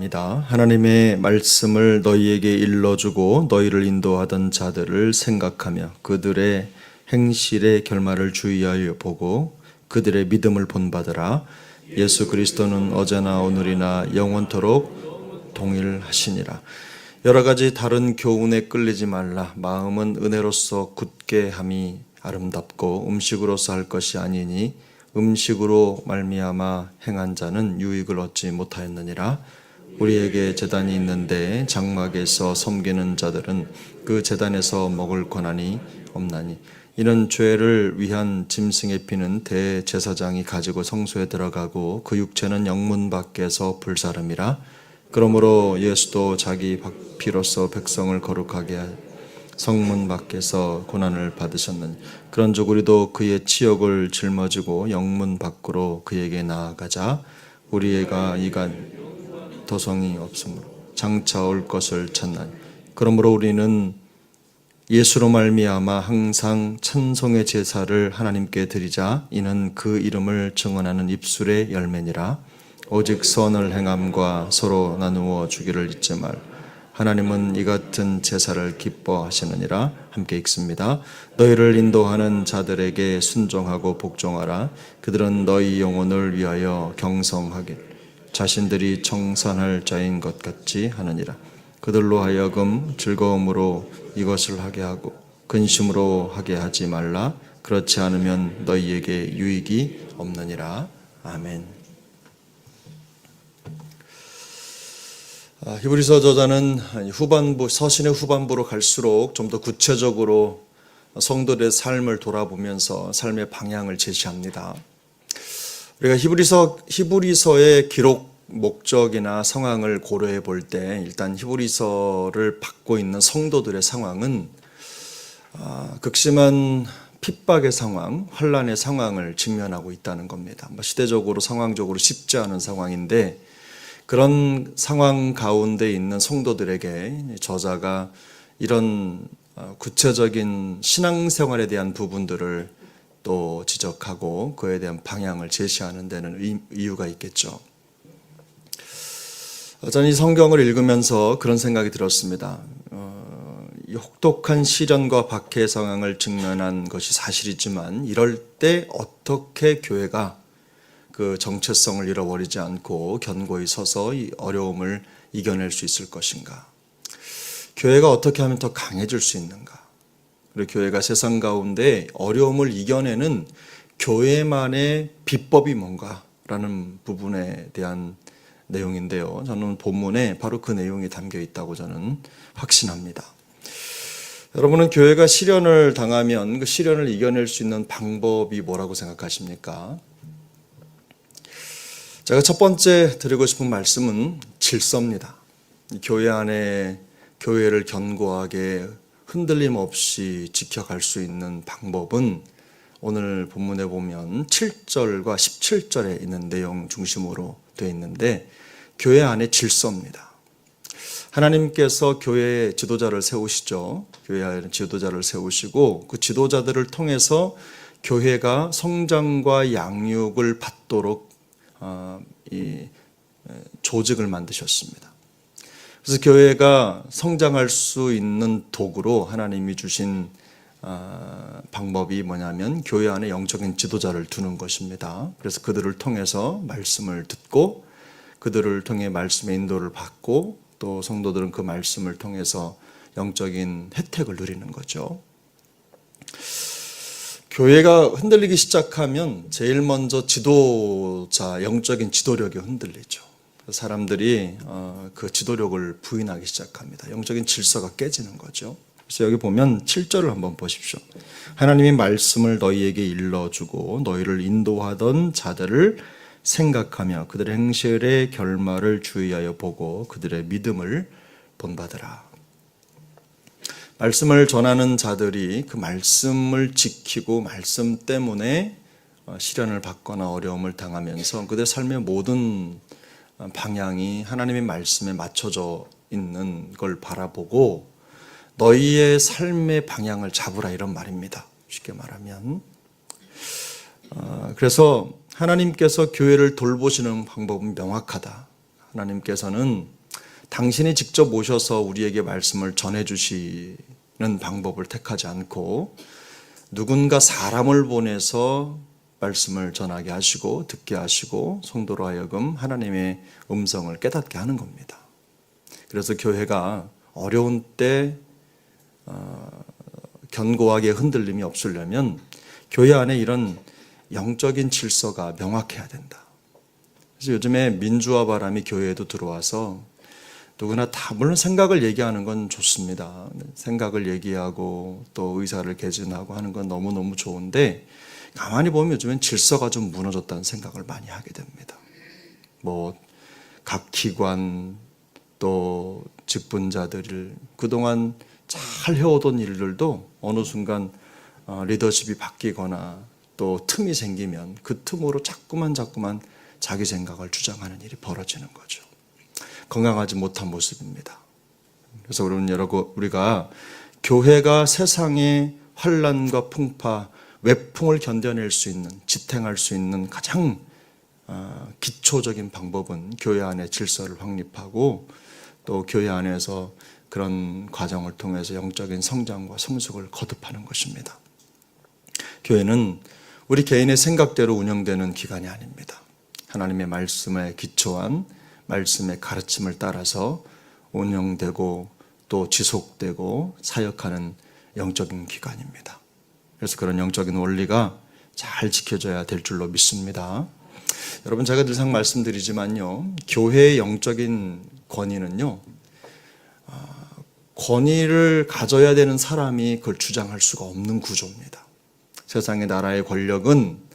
기도합니다. 하나님의 말씀을 너희에게 일러주고 너희를 인도하던 자들을 생각하며 그들의 행실의 결말을 주의하여 보고 그들의 믿음을 본받으라. 예수 그리스도는 어제나 오늘이나 영원토록 동일하시니라. 여러 가지 다른 교훈에 끌리지 말라. 마음은 은혜로서 굳게 함이 아름답고 음식으로서 할 것이 아니니 음식으로 말미암아 행한 자는 유익을 얻지 못하였느니라. 우리에게 제단이 있는데 장막에서 섬기는 자들은 그 제단에서 먹을 권한이 없나니 이는 죄를 위한 짐승의 피는 대제사장이 가지고 성소에 들어가고 그 육체는 영문 밖에서 불사름이라. 그러므로 예수도 자기 피로써 백성을 거룩하게 성문 밖에서 고난을 받으셨느니 그런즉 우리도 그의 치욕을 짊어지고 영문 밖으로 그에게 나아가자. 우리가 이가 도성이 없으므로 장차 올 것을 찾나니 그러므로 우리는 예수로 말미암아 항상 찬송의 제사를 하나님께 드리자. 이는 그 이름을 증언하는 입술의 열매니라. 오직 선을 행함과 서로 나누어 주기를 잊지 말. 하나님은 이 같은 제사를 기뻐하시느니라. 함께 읽습니다. 너희를 인도하는 자들에게 순종하고 복종하라. 그들은 너희 영혼을 위하여 경성하길 자신들이 청산할 자인 것 같이 하느니라. 그들로 하여금 즐거움으로 이것을 하게 하고 근심으로 하게 하지 말라. 그렇지 않으면 너희에게 유익이 없느니라. 아멘. 히브리서 저자는 서신의 후반부로 갈수록 좀 더 구체적으로 성도들의 삶을 돌아보면서 삶의 방향을 제시합니다. 우리가 히브리서의 기록 목적이나 상황을 고려해 볼 때 일단 히브리서를 받고 있는 성도들의 상황은 극심한 핍박의 상황, 환난의 상황을 직면하고 있다는 겁니다. 시대적으로 상황적으로 쉽지 않은 상황인데 그런 상황 가운데 있는 성도들에게 저자가 이런 구체적인 신앙생활에 대한 부분들을 또 지적하고 그에 대한 방향을 제시하는 데는 이유가 있겠죠. 저는 이 성경을 읽으면서 그런 생각이 들었습니다. 이 혹독한 시련과 박해의 상황을 직면한 것이 사실이지만 이럴 때 어떻게 교회가 그 정체성을 잃어버리지 않고 견고히 서서 이 어려움을 이겨낼 수 있을 것인가? 교회가 어떻게 하면 더 강해질 수 있는가? 그리고 교회가 세상 가운데 어려움을 이겨내는 교회만의 비법이 뭔가라는 부분에 대한 내용인데요. 저는 본문에 바로 그 내용이 담겨 있다고 저는 확신합니다. 여러분은 교회가 시련을 당하면 그 시련을 이겨낼 수 있는 방법이 뭐라고 생각하십니까? 제가 첫 번째 드리고 싶은 말씀은 질서입니다. 교회 안에 교회를 견고하게 흔들림 없이 지켜갈 수 있는 방법은 오늘 본문에 보면 7절과 17절에 있는 내용 중심으로 되어 있는데 교회 안에 질서입니다. 하나님께서 교회의 지도자를 세우시죠. 교회 안에 지도자를 세우시고 그 지도자들을 통해서 교회가 성장과 양육을 받도록 이 조직을 만드셨습니다. 그래서 교회가 성장할 수 있는 도구로 하나님이 주신 방법이 뭐냐면 교회 안에 영적인 지도자를 두는 것입니다. 그래서 그들을 통해서 말씀을 듣고 그들을 통해 말씀의 인도를 받고 또 성도들은 그 말씀을 통해서 영적인 혜택을 누리는 거죠. 교회가 흔들리기 시작하면 제일 먼저 지도자, 영적인 지도력이 흔들리죠. 사람들이 그 지도력을 부인하기 시작합니다. 영적인 질서가 깨지는 거죠. 그래서 여기 보면 7절을 한번 보십시오. 하나님이 말씀을 너희에게 일러주고 너희를 인도하던 자들을 생각하며 그들의 행실의 결말을 주의하여 보고 그들의 믿음을 본받으라. 말씀을 전하는 자들이 그 말씀을 지키고 말씀 때문에 시련을 받거나 어려움을 당하면서 그들의 삶의 모든 방향이 하나님의 말씀에 맞춰져 있는 걸 바라보고 너희의 삶의 방향을 잡으라 이런 말입니다. 쉽게 말하면 그래서 하나님께서 교회를 돌보시는 방법은 명확하다. 하나님께서는 당신이 직접 오셔서 우리에게 말씀을 전해주시는 방법을 택하지 않고 누군가 사람을 보내서 말씀을 전하게 하시고 듣게 하시고 성도로 하여금 하나님의 음성을 깨닫게 하는 겁니다. 그래서 교회가 어려운 때 견고하게 흔들림이 없으려면 교회 안에 이런 영적인 질서가 명확해야 된다. 그래서 요즘에 민주화 바람이 교회에도 들어와서 누구나 다 물론 생각을 얘기하는 건 좋습니다. 생각을 얘기하고 또 의사를 개진하고 하는 건 너무너무 좋은데 가만히 보면 요즘엔 질서가 좀 무너졌다는 생각을 많이 하게 됩니다. 각 기관 또 직분자들 그동안 잘 해오던 일들도 어느 순간 리더십이 바뀌거나 또 틈이 생기면 그 틈으로 자꾸만 자기 생각을 주장하는 일이 벌어지는 거죠. 건강하지 못한 모습입니다. 그래서 우리가 교회가 세상의 환란과 풍파, 외풍을 견뎌낼 수 있는, 지탱할 수 있는 가장 기초적인 방법은 교회 안에 질서를 확립하고 또 교회 안에서 그런 과정을 통해서 영적인 성장과 성숙을 거듭하는 것입니다. 교회는 우리 개인의 생각대로 운영되는 기관이 아닙니다. 하나님의 말씀에 기초한 말씀의 가르침을 따라서 운영되고 또 지속되고 사역하는 영적인 기관입니다. 그래서 그런 영적인 원리가 잘 지켜져야 될 줄로 믿습니다. 여러분, 제가 늘상 말씀드리지만요, 교회의 영적인 권위는요, 권위를 가져야 되는 사람이 그걸 주장할 수가 없는 구조입니다. 세상의 나라의 권력은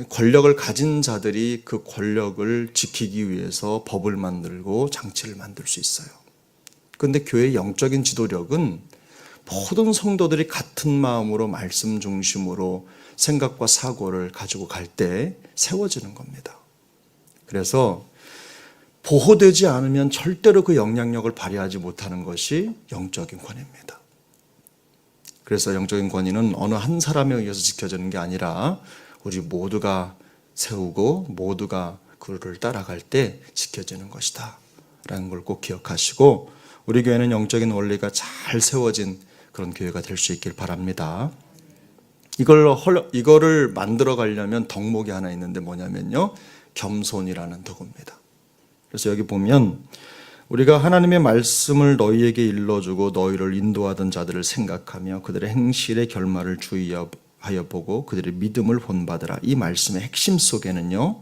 권력을 가진 자들이 그 권력을 지키기 위해서 법을 만들고 장치를 만들 수 있어요. 그런데 교회의 영적인 지도력은 모든 성도들이 같은 마음으로 말씀 중심으로 생각과 사고를 가지고 갈 때 세워지는 겁니다. 그래서 보호되지 않으면 절대로 그 영향력을 발휘하지 못하는 것이 영적인 권위입니다. 그래서 영적인 권위는 어느 한 사람에 의해서 지켜지는 게 아니라 우리 모두가 세우고 모두가 그를 따라갈 때 지켜지는 것이다 라는 걸 꼭 기억하시고 우리 교회는 영적인 원리가 잘 세워진 그런 교회가 될 수 있길 바랍니다. 이거를 만들어 가려면 덕목이 하나 있는데 뭐냐면요, 겸손이라는 덕입니다. 그래서 여기 보면 우리가 하나님의 말씀을 너희에게 일러주고 너희를 인도하던 자들을 생각하며 그들의 행실의 결말을 주의하여 보고 그들의 믿음을 본받으라. 이 말씀의 핵심 속에는요,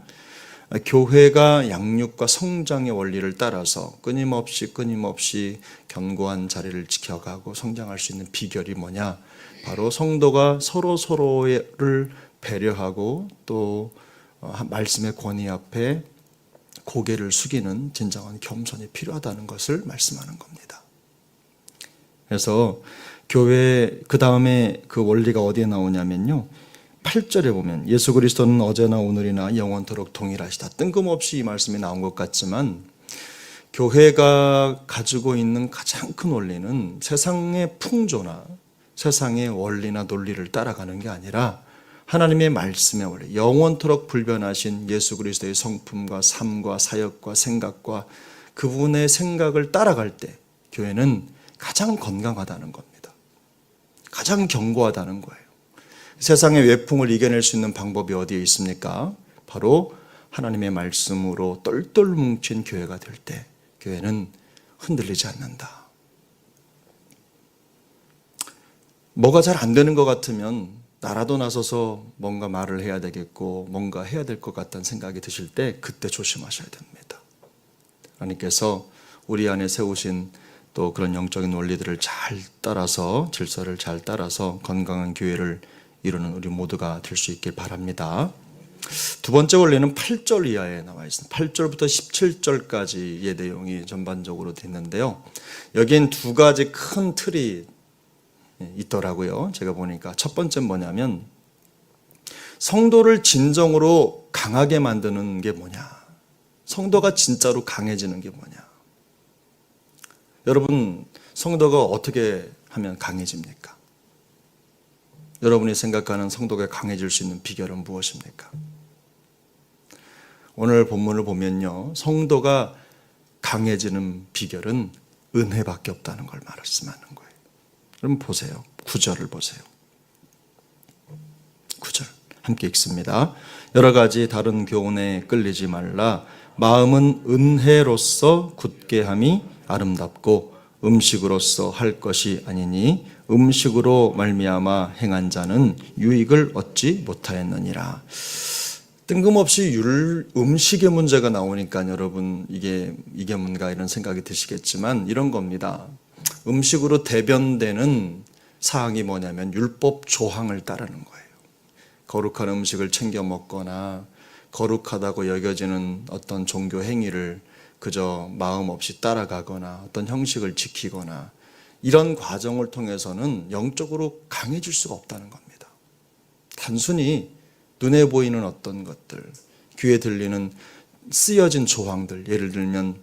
교회가 양육과 성장의 원리를 따라서 끊임없이 견고한 자리를 지켜가고 성장할 수 있는 비결이 뭐냐? 바로 성도가 서로를 배려하고 또 말씀의 권위 앞에 고개를 숙이는 진정한 겸손이 필요하다는 것을 말씀하는 겁니다. 그래서 교회 그 다음에 그 원리가 어디에 나오냐면요, 8절에 보면 예수 그리스도는 어제나 오늘이나 영원토록 동일하시다. 뜬금없이 이 말씀이 나온 것 같지만 교회가 가지고 있는 가장 큰 원리는 세상의 풍조나 세상의 원리나 논리를 따라가는 게 아니라 하나님의 말씀의 원리, 영원토록 불변하신 예수 그리스도의 성품과 삶과 사역과 생각과 그분의 생각을 따라갈 때 교회는 가장 건강하다는 겁니다. 가장 견고하다는 거예요. 세상의 외풍을 이겨낼 수 있는 방법이 어디에 있습니까? 바로 하나님의 말씀으로 똘똘 뭉친 교회가 될 때 교회는 흔들리지 않는다. 뭐가 잘 안 되는 것 같으면 나라도 나서서 뭔가 말을 해야 되겠고 뭔가 해야 될 것 같다는 생각이 드실 때 그때 조심하셔야 됩니다. 하나님께서 우리 안에 세우신 또 그런 영적인 원리들을 잘 따라서 질서를 잘 따라서 건강한 교회를 이루는 우리 모두가 될 수 있길 바랍니다. 두 번째 원리는 8절 이하에 나와 있습니다. 8절부터 17절까지의 내용이 전반적으로 됐는데요. 여기엔 두 가지 큰 틀이 있더라고요. 제가 보니까 첫 번째는 뭐냐면 성도를 진정으로 강하게 만드는 게 뭐냐, 성도가 진짜로 강해지는 게 뭐냐. 여러분, 성도가 어떻게 하면 강해집니까? 여러분이 생각하는 성도가 강해질 수 있는 비결은 무엇입니까? 오늘 본문을 보면요, 성도가 강해지는 비결은 은혜밖에 없다는 걸 말씀하는 거예요. 그럼 보세요. 9절을 보세요. 9절 함께 읽습니다. 여러 가지 다른 교훈에 끌리지 말라. 마음은 은혜로서 굳게 함이 아름답고 음식으로서 할 것이 아니니 음식으로 말미암아 행한 자는 유익을 얻지 못하였느니라. 뜬금없이 음식의 문제가 나오니까 여러분 이게 뭔가 이런 생각이 드시겠지만 이런 겁니다. 음식으로 대변되는 사항이 뭐냐면 율법 조항을 따르는 거예요. 거룩한 음식을 챙겨 먹거나 거룩하다고 여겨지는 어떤 종교 행위를 그저 마음 없이 따라가거나 어떤 형식을 지키거나 이런 과정을 통해서는 영적으로 강해질 수가 없다는 겁니다. 단순히 눈에 보이는 어떤 것들, 귀에 들리는 쓰여진 조항들, 예를 들면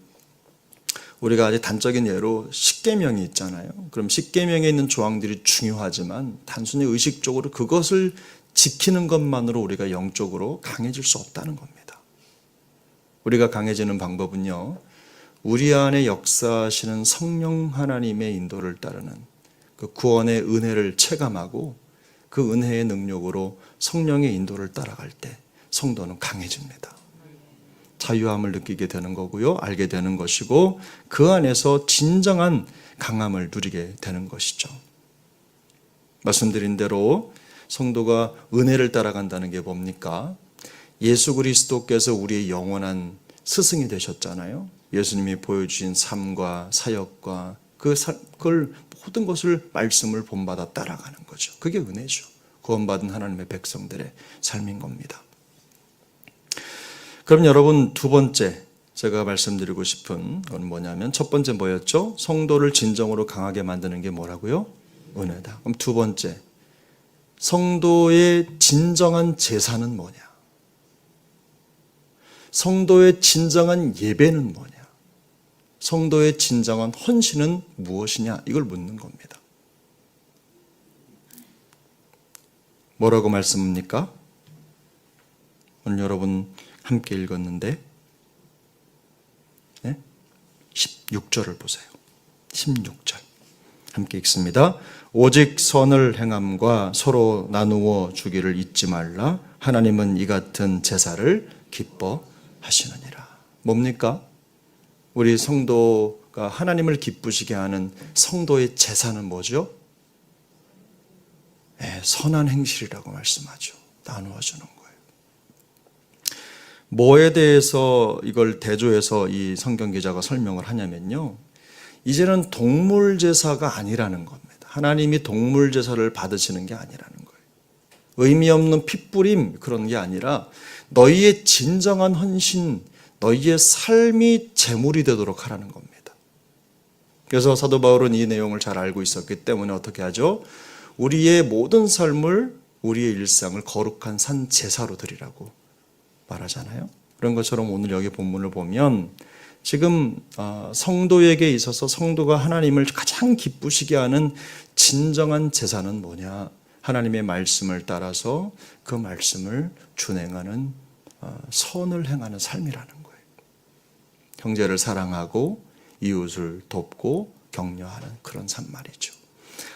우리가 아주 단적인 예로 십계명이 있잖아요. 그럼 십계명에 있는 조항들이 중요하지만 단순히 의식적으로 그것을 지키는 것만으로 우리가 영적으로 강해질 수 없다는 겁니다. 우리가 강해지는 방법은요, 우리 안에 역사하시는 성령 하나님의 인도를 따르는 그 구원의 은혜를 체감하고 그 은혜의 능력으로 성령의 인도를 따라갈 때 성도는 강해집니다. 자유함을 느끼게 되는 거고요, 알게 되는 것이고 그 안에서 진정한 강함을 누리게 되는 것이죠. 말씀드린 대로 성도가 은혜를 따라간다는 게 뭡니까? 예수 그리스도께서 우리의 영원한 스승이 되셨잖아요. 예수님이 보여주신 삶과 사역과 그걸 모든 것을 말씀을 본받아 따라가는 거죠. 그게 은혜죠. 구원받은 하나님의 백성들의 삶인 겁니다. 그럼 여러분, 두 번째 제가 말씀드리고 싶은 건 뭐냐면, 첫 번째 뭐였죠? 성도를 진정으로 강하게 만드는 게 뭐라고요? 은혜다. 그럼 두 번째, 성도의 진정한 제사는 뭐냐? 성도의 진정한 예배는 뭐냐? 성도의 진정한 헌신은 무엇이냐? 이걸 묻는 겁니다. 뭐라고 말씀합니까? 오늘 여러분 함께 읽었는데 16절을 보세요. 16절 함께 읽습니다. 오직 선을 행함과 서로 나누어 주기를 잊지 말라. 하나님은 이 같은 제사를 기뻐하시느니라. 뭡니까? 우리 성도가 하나님을 기쁘시게 하는 성도의 제사는 뭐죠? 선한 행실이라고 말씀하죠. 나누어 주는 거예요. 뭐에 대해서 이걸 대조해서 이 성경 기자가 설명을 하냐면요, 이제는 동물 제사가 아니라는 겁니다. 하나님이 동물 제사를 받으시는 게 아니라는 거예요. 의미 없는 핏부림 그런 게 아니라 너희의 진정한 헌신, 너희의 삶이 제물이 되도록 하라는 겁니다. 그래서 사도 바울은 이 내용을 잘 알고 있었기 때문에 어떻게 하죠? 우리의 모든 삶을, 우리의 일상을 거룩한 산 제사로 드리라고 말하잖아요. 그런 것처럼 오늘 여기 본문을 보면 지금 성도에게 있어서 성도가 하나님을 가장 기쁘시게 하는 진정한 제사는 뭐냐? 하나님의 말씀을 따라서 그 말씀을 준행하는, 선을 행하는 삶이라는 거예요. 형제를 사랑하고 이웃을 돕고 격려하는 그런 삶 말이죠.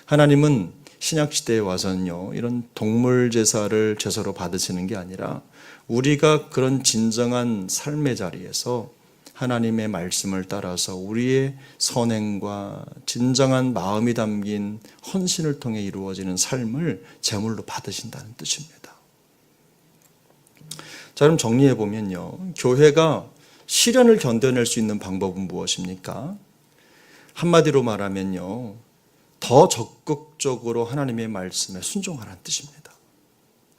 하나님은 신약시대에 와서는요, 이런 동물 제사를 제사로 받으시는 게 아니라 우리가 그런 진정한 삶의 자리에서 하나님의 말씀을 따라서 우리의 선행과 진정한 마음이 담긴 헌신을 통해 이루어지는 삶을 제물로 받으신다는 뜻입니다. 자, 그럼 정리해 보면요, 교회가 시련을 견뎌낼 수 있는 방법은 무엇입니까? 한마디로 말하면요, 더 적극적으로 하나님의 말씀에 순종하라는 뜻입니다.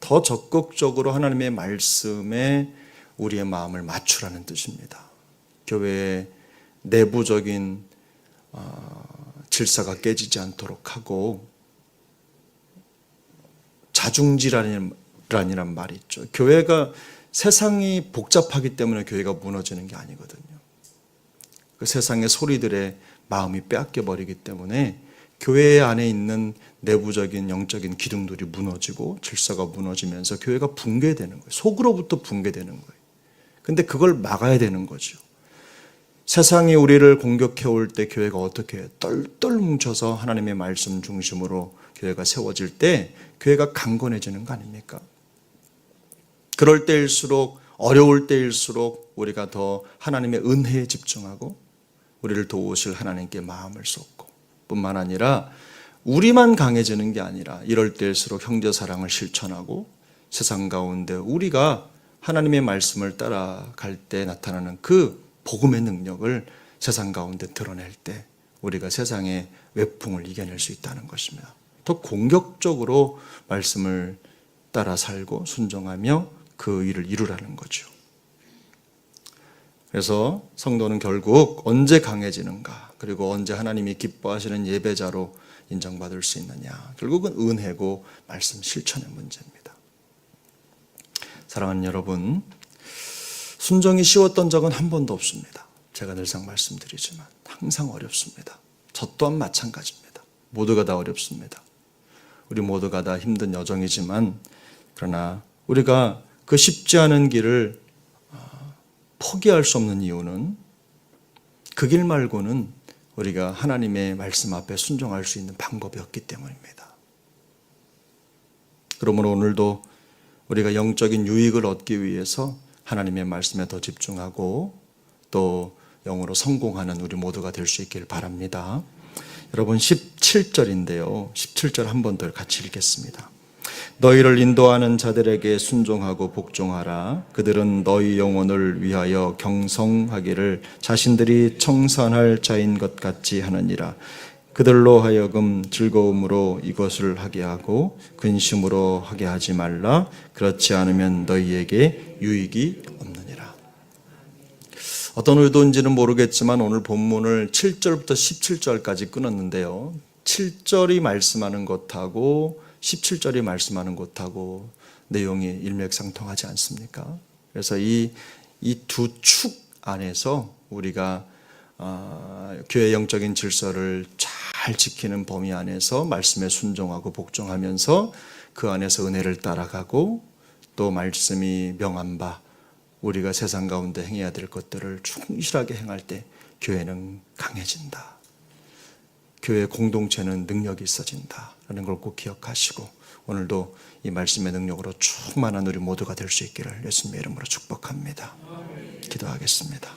더 적극적으로 하나님의 말씀에 우리의 마음을 맞추라는 뜻입니다. 교회의 내부적인 질서가 깨지지 않도록 하고, 자중질환이란 말이 있죠. 교회가 세상이 복잡하기 때문에 교회가 무너지는 게 아니거든요. 그 세상의 소리들에 마음이 빼앗겨 버리기 때문에 교회 안에 있는 내부적인 영적인 기둥들이 무너지고 질서가 무너지면서 교회가 붕괴되는 거예요. 속으로부터 붕괴되는 거예요. 근데 그걸 막아야 되는 거죠. 세상이 우리를 공격해 올 때 교회가 어떻게 해요? 똘똘 뭉쳐서 하나님의 말씀 중심으로 교회가 세워질 때 교회가 강건해지는 거 아닙니까? 그럴 때일수록, 어려울 때일수록 우리가 더 하나님의 은혜에 집중하고 우리를 도우실 하나님께 마음을 쏟고, 뿐만 아니라 우리만 강해지는 게 아니라 이럴 때일수록 형제 사랑을 실천하고 세상 가운데 우리가 하나님의 말씀을 따라갈 때 나타나는 그 복음의 능력을 세상 가운데 드러낼 때 우리가 세상의 외풍을 이겨낼 수 있다는 것입니다. 더 공격적으로 말씀을 따라 살고 순종하며 그 일을 이루라는 거죠. 그래서 성도는 결국 언제 강해지는가, 그리고 언제 하나님이 기뻐하시는 예배자로 인정받을 수 있느냐, 결국은 은혜고 말씀 실천의 문제입니다. 사랑하는 여러분, 순종이 쉬웠던 적은 한 번도 없습니다. 제가 늘상 말씀드리지만 항상 어렵습니다. 저 또한 마찬가지입니다. 모두가 다 어렵습니다. 우리 모두가 다 힘든 여정이지만, 그러나 우리가 그 쉽지 않은 길을 포기할 수 없는 이유는 그 길 말고는 우리가 하나님의 말씀 앞에 순종할 수 있는 방법이 없기 때문입니다. 그러므로 오늘도 우리가 영적인 유익을 얻기 위해서 하나님의 말씀에 더 집중하고 또 영으로 성공하는 우리 모두가 될 수 있기를 바랍니다. 여러분, 17절인데요. 17절 한 번 더 같이 읽겠습니다. 너희를 인도하는 자들에게 순종하고 복종하라. 그들은 너희 영혼을 위하여 경성하기를 자신들이 청산할 자인 것 같이 하느니라. 그들로 하여금 즐거움으로 이것을 하게 하고 근심으로 하게 하지 말라. 그렇지 않으면 너희에게 유익이 없느니라. 어떤 의도인지는 모르겠지만 오늘 본문을 7절부터 17절까지 끊었는데요, 7절이 말씀하는 것하고 17절이 말씀하는 것하고 내용이 일맥상통하지 않습니까? 그래서 이 두 축 안에서 우리가 교회 영적인 질서를 잘 지키는 범위 안에서 말씀에 순종하고 복종하면서 그 안에서 은혜를 따라가고 또 말씀이 명한 바 우리가 세상 가운데 행해야 될 것들을 충실하게 행할 때 교회는 강해진다. 교회 공동체는 능력이 있어진다라는 걸 꼭 기억하시고 오늘도 이 말씀의 능력으로 충만한 우리 모두가 될 수 있기를 예수님의 이름으로 축복합니다. 기도하겠습니다.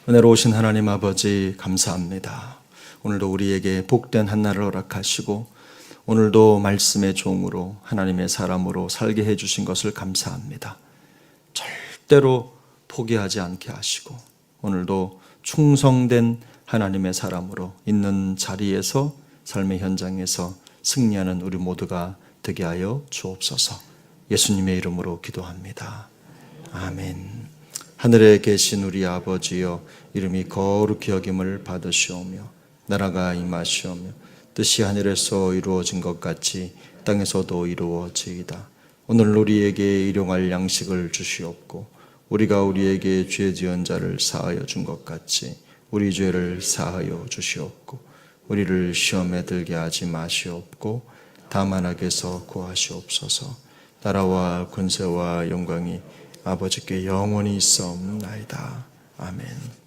은혜로우신 하나님 아버지, 감사합니다. 오늘도 우리에게 복된 한날을 허락하시고 오늘도 말씀의 종으로 하나님의 사람으로 살게 해주신 것을 감사합니다. 절대로 포기하지 않게 하시고 오늘도 충성된 하나님의 사람으로 있는 자리에서 삶의 현장에서 승리하는 우리 모두가 되게 하여 주옵소서. 예수님의 이름으로 기도합니다. 아멘. 하늘에 계신 우리 아버지여, 이름이 거룩히 여김을 받으시오며 나라가 임하시오며 뜻이 하늘에서 이루어진 것 같이 땅에서도 이루어지이다. 오늘 우리에게 일용할 양식을 주시옵고 우리가 우리에게 죄 지은 자를 사하여 준 것 같이 우리 죄를 사하여 주시옵고 우리를 시험에 들게 하지 마시옵고 다만 악에서 구하시옵소서. 나라와 권세와 영광이 아버지께 영원히 있사옵나이다. 아멘.